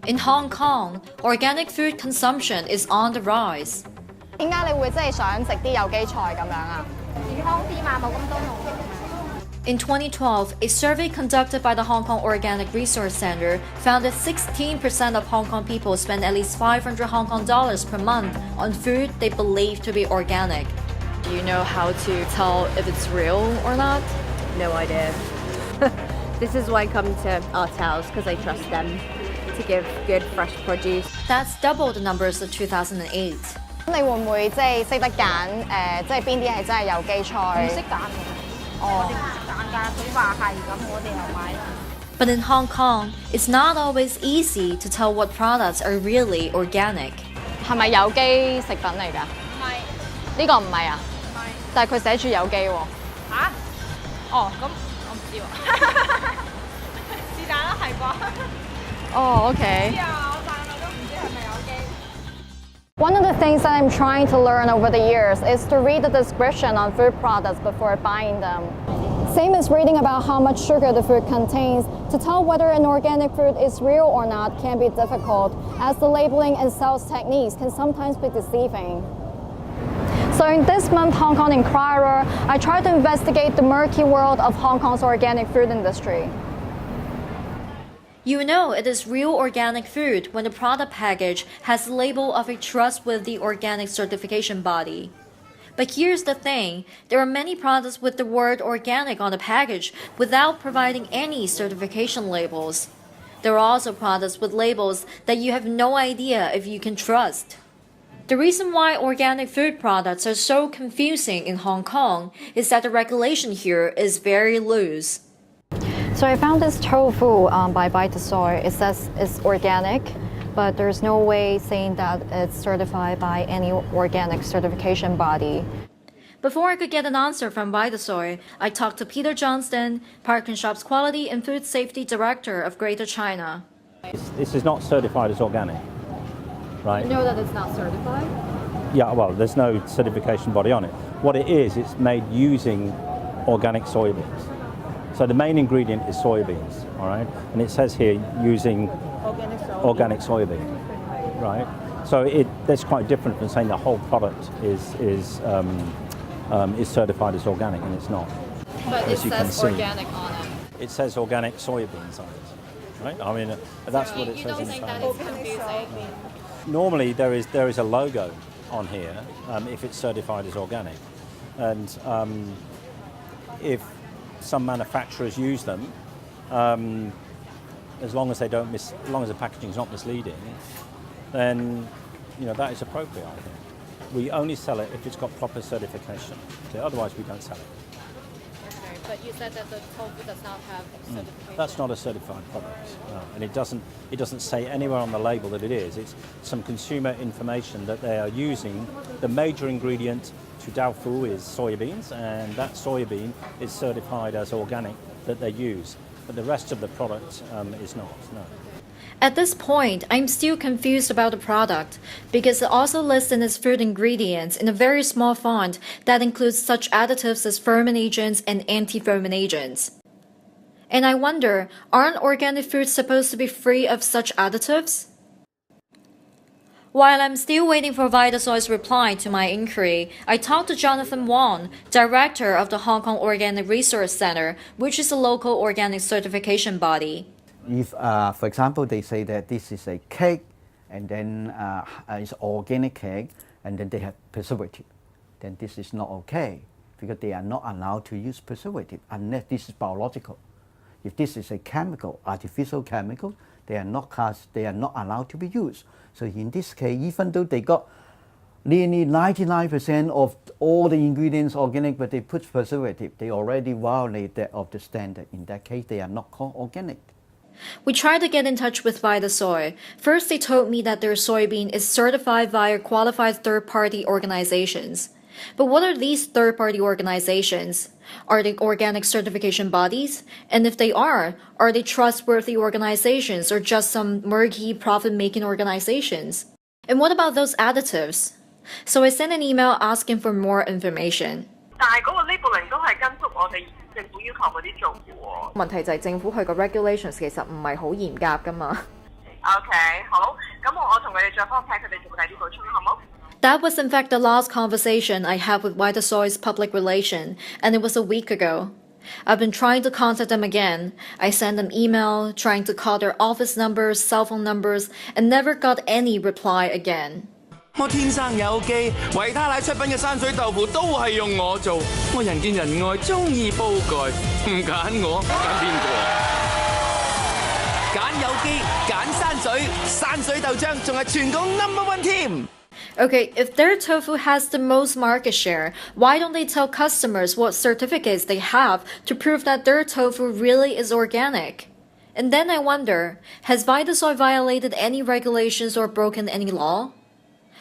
In Hong Kong, organic food consumption is on the rise. 點解你會真係想食啲有機菜咁樣啊？健康啲嘛，冇咁多農藥。In 2012, a survey conducted by the Hong Kong Organic Resource Center found that 16% of Hong Kong people spend at least 500 Hong Kong dollars per month on food they believe to be organic. Do you know how to tell if it's real or not? No idea. This is why I come to Artels, because I trust them to give good fresh produce. That's double the numbers of 2008. 你會唔會即係識得揀即係邊啲係真係有機菜？唔識揀㗎，我哋唔識揀㗎。佢話係咁，我哋又買啦。But in Hong Kong, it's not always easy to tell what products are really organic. 係咪有機食品嚟㗎？唔係，呢個唔係啊？唔係。但係佢寫住有機喎。嚇？哦，咁我唔知喎。是但啦，係啩？哦，OK。知啊，我但係都唔知係咪有機。One of the things that I'm trying to learn over the years is to read the description on food products before buying them. Same as reading about how much sugar the food contains, to tell whether an organic food is real or not can be difficult, as the labeling and sales techniques can sometimes be deceiving. So in this month's Hong Kong Enquirer, I tried to investigate the murky world of Hong Kong's organic food industry. You know it is real organic food when the product package has the label of a trustworthy organic certification body. But here's the thing, there are many products with the word organic on the package without providing any certification labels. There are also products with labels that you have no idea if you can trust. The reason why organic food products are so confusing in Hong Kong is that the regulation here is very loose. So I found this tofu by Vitasoy. It says it's organic, but there's no way saying that it's certified by any organic certification body. Before I could get an answer from Vitasoy, I talked to Peter Johnston, ParknShop's Quality and Food Safety Director of Greater China. This is not certified as organic, right? You know that it's not certified? Yeah, well, there's no certification body on it. What it is, it's made using organic soybeans. So the main ingredient is soybeans, all right? And it says here using organic soybean, right? So that's quite different from saying the whole product is certified as organic, and it's not. But it says organic on it. It says organic soybeans on it, right? I mean, that's what it says. You don't think that is confusing? Normally, there is a logo on here if it's certified as organic, and if some manufacturers use them, as long as they don't as long as the packaging is not misleading, then that is appropriate. I think we only sell it if it's got proper certification. Okay, otherwise, we don't sell it. Okay, but you said that the tofu does not have certification. That's not a certified product, and it doesn't say anywhere on the label that it is. It's some consumer information that they are using. The major ingredient to tofu is soybeans, and that soybean is certified as organic that they use. But the rest of the product is not, no. At this point, I'm still confused about the product because it also lists in its food ingredients in a very small font that includes such additives as ferment agents and anti-ferment agents. And I wonder, aren't organic foods supposed to be free of such additives? While I'm still waiting for Vitasoy's reply to my inquiry, I talked to Jonathan Wong, director of the Hong Kong Organic Resource Center, which is a local organic certification body. If, for example, they say that this is a cake, and then it's organic cake, and then they have preservative, then this is not okay, because they are not allowed to use preservative unless this is biological. If this is a chemical, artificial chemical, they are not allowed to be used. So in this case, even though they got nearly 99% of all the ingredients organic, but they put preservative, they already violate that of the standard. In that case, they are not called organic. We tried to get in touch with Vitasoy. First, they told me that their soybean is certified via qualified third-party organizations. But what are these third-party organizations? Are they organic certification bodies? And if they are they trustworthy organizations or just some murky profit-making organizations? And what about those additives? So I sent an email asking for more information. 但係嗰個 labeling 都係跟足我哋政府要求嗰啲做嘅喎。問題就係政府佢個 regulations 其實唔係好嚴格㗎嘛。OK， 好，咁我同佢哋再幫睇佢哋做第啲補充，好冇？ That was in fact the last conversation I had with Vitasoy's public relation, and it was a week ago. I've been trying to contact them again. I sent them email, trying to call their office numbers, cell phone numbers, and never got any reply again. 我天生有機，維他奶出品嘅山水豆腐都係用我做。我人見人愛，中意煲蓋，唔揀我揀邊個？揀有機，揀山水，山水豆漿仲係全港 No.1 添。 Okay, if their tofu has the most market share, why don't they tell customers what certificates they have to prove that their tofu really is organic? And then I wonder, has Vitasoy violated any regulations or broken any law?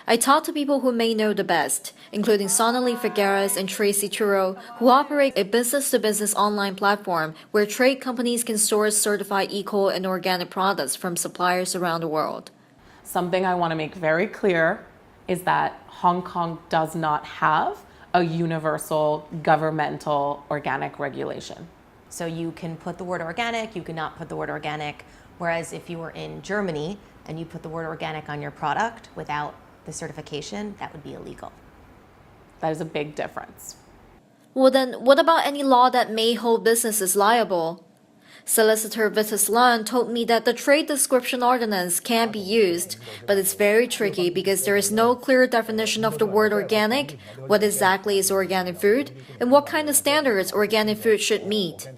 I talked to people who may know the best, including Sonali Figueres and Tracy Turo, who operate a business-to-business online platform where trade companies can source certified eco and organic products from suppliers around the world. Something I want to make very clear is that Hong Kong does not have a universal governmental organic regulation. So you can put the word organic, you cannot put the word organic, whereas if you were in Germany and you put the word organic on your product without the certification, that would be illegal. That is a big difference. Well then, what about any law that may hold businesses liable? Solicitor Vitas Lund told me that the trade description ordinance can be used, but it's very tricky because there is no clear definition of the word organic, what exactly is organic food, and what kind of standards organic food should meet.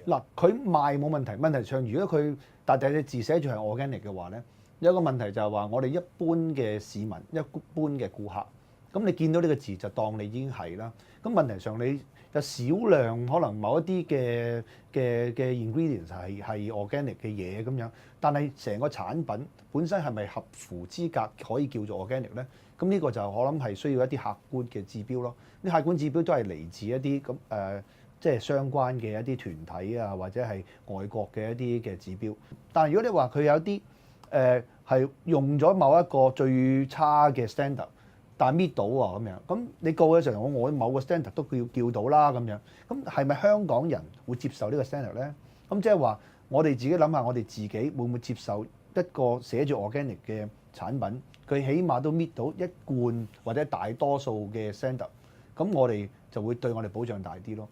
嗱，佢賣冇問題，問題上如果佢大隻字寫住係 organic 嘅話咧，有一個問題就係話我哋一般嘅市民、一般嘅顧客，咁你見到呢個字就當你已經係啦。咁問題上你有少量可能某一啲嘅 ingredients 係 organic 嘅嘢咁樣，但係成個產品本身係咪合乎資格可以叫做 organic 咧？咁呢個就我諗係需要一啲客觀嘅指標咯。啲客觀指標都係嚟自一啲即係相關嘅一啲團體啊，或者係外國嘅一啲嘅指標。但係如果你話佢有啲係用咗某一個最差嘅 standard。但係搣到喎咁樣，咁你告嘅時候，我某個 standard 都叫到啦咁樣，咁係咪香港人會接受呢個 standard 咧？咁即係話我哋自己諗下，我哋自己會唔會接受一個寫住 organic 嘅產品，佢起碼都搣到一罐或者大多數嘅 standard， 咁我哋就會對我哋保障大啲咯。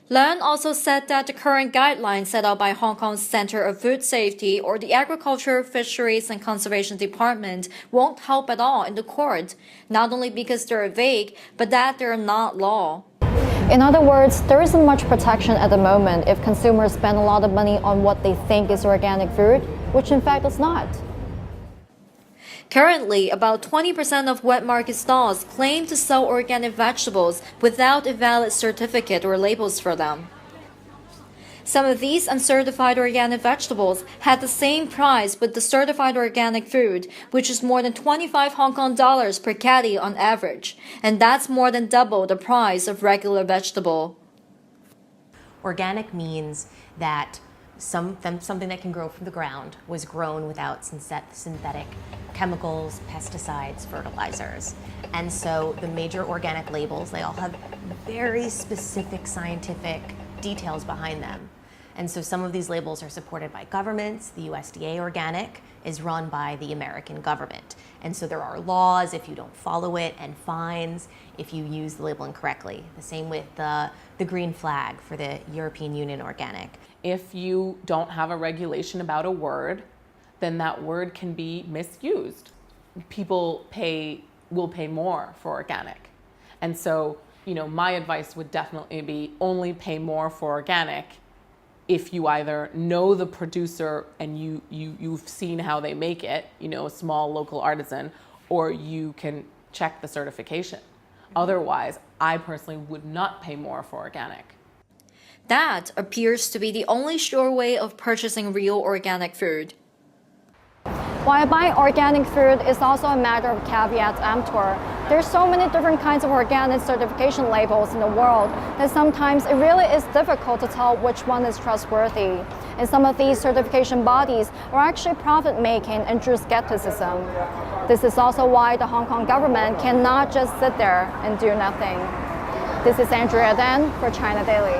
Leung also said that the current guidelines set out by Hong Kong's Center of Food Safety or the Agriculture, Fisheries and Conservation Department won't help at all in the court, not only because they're vague, but that they're not law. In other words, there isn't much protection at the moment if consumers spend a lot of money on what they think is organic food, which in fact is not. Currently, about 20% of wet market stalls claim to sell organic vegetables without a valid certificate or labels for them. Some of these uncertified organic vegetables had the same price with the certified organic food, which is more than 25 Hong Kong dollars per caddy on average, and that's more than double the price of regular vegetable. Organic means that something that can grow from the ground was grown without synthetic chemicals, pesticides, fertilizers. And so the major organic labels, they all have very specific scientific details behind them. And so some of these labels are supported by governments. The USDA organic is run by the American government. And so there are laws if you don't follow it and fines if you use the label incorrectly. The same with the green flag for the European Union organic. If you don't have a regulation about a word, then that word can be misused. People will pay more for organic. And so, my advice would definitely be only pay more for organic if you either know the producer and you've seen how they make it, a small local artisan, or you can check the certification. Otherwise, I personally would not pay more for organic. That appears to be the only sure way of purchasing real organic food. While buying organic food is also a matter of caveat emptor, there's so many different kinds of organic certification labels in the world that sometimes it really is difficult to tell which one is trustworthy. And some of these certification bodies are actually profit-making and drew skepticism. This is also why the Hong Kong government cannot just sit there and do nothing. This is Andrea Deng for China Daily.